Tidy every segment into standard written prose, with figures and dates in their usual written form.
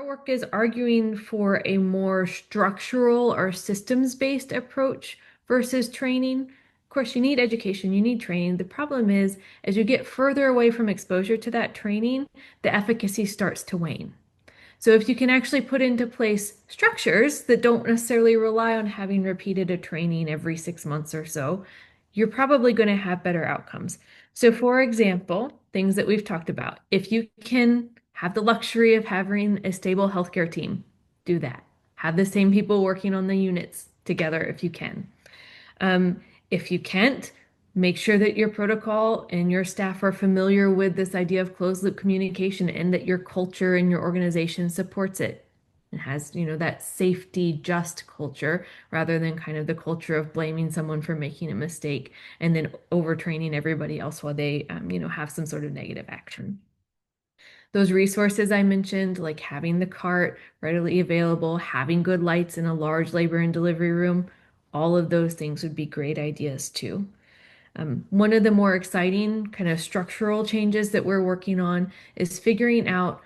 work is arguing for a more structural or systems-based approach versus training. Of course, you need education, you need training. The problem is, as you get further away from exposure to that training, the efficacy starts to wane. So if you can actually put into place structures that don't necessarily rely on having repeated a training every 6 months or so, you're probably going to have better outcomes. So for example, things that we've talked about, if you can have the luxury of having a stable healthcare team, do that. Have the same people working on the units together if you can. If you can't, make sure that your protocol and your staff are familiar with this idea of closed loop communication and that your culture and your organization supports it. It has, that safety just culture rather than kind of the culture of blaming someone for making a mistake and then overtraining everybody else while they, have some sort of negative action. Those resources I mentioned, like having the cart readily available, having good lights in a large labor and delivery room, all of those things would be great ideas too. One of the more exciting kind of structural changes that we're working on is figuring out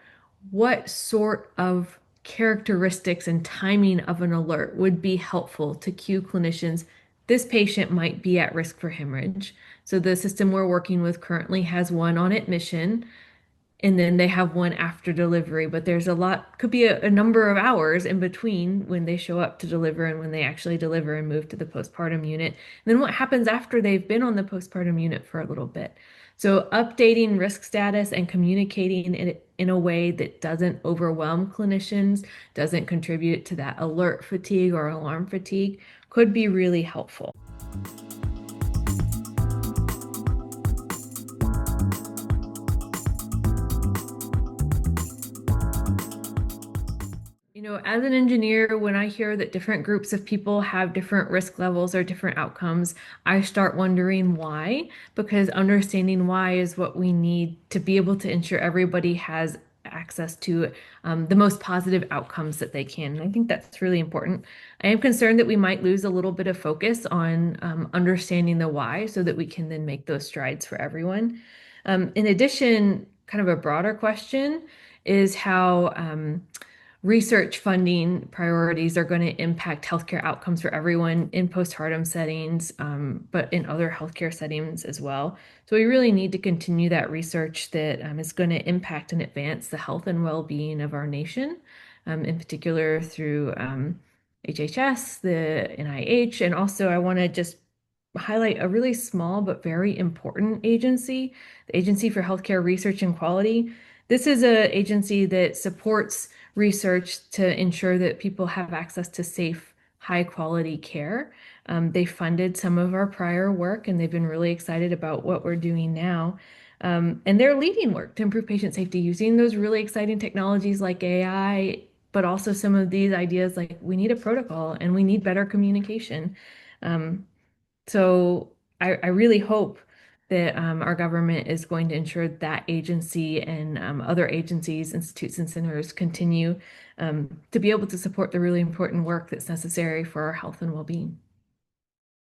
what sort of characteristics and timing of an alert would be helpful to cue clinicians. This patient might be at risk for hemorrhage. So the system we're working with currently has one on admission, and then they have one after delivery, but there's could be a number of hours in between when they show up to deliver and when they actually deliver and move to the postpartum unit. And then what happens after they've been on the postpartum unit for a little bit? So updating risk status and communicating it in a way that doesn't overwhelm clinicians, doesn't contribute to that alert fatigue or alarm fatigue could be really helpful. As an engineer, when I hear that different groups of people have different risk levels or different outcomes, I start wondering why, because understanding why is what we need to be able to ensure everybody has access to the most positive outcomes that they can. And I think that's really important. I am concerned that we might lose a little bit of focus on understanding the why so that we can then make those strides for everyone. In addition, kind of a broader question is how research funding priorities are going to impact healthcare outcomes for everyone in postpartum settings, but in other healthcare settings as well. So we really need to continue that research that is going to impact and advance the health and well-being of our nation, in particular through HHS, the NIH, and also I want to just highlight a really small but very important agency, the Agency for Healthcare Research and Quality. This is an agency that supports research to ensure that people have access to safe, high quality care. They funded some of our prior work and they've been really excited about what we're doing now. And they're leading work to improve patient safety using those really exciting technologies like AI, but also some of these ideas like we need a protocol and we need better communication. So I really hope that our government is going to ensure that agency and other agencies, institutes, and centers continue to be able to support the really important work that's necessary for our health and well-being.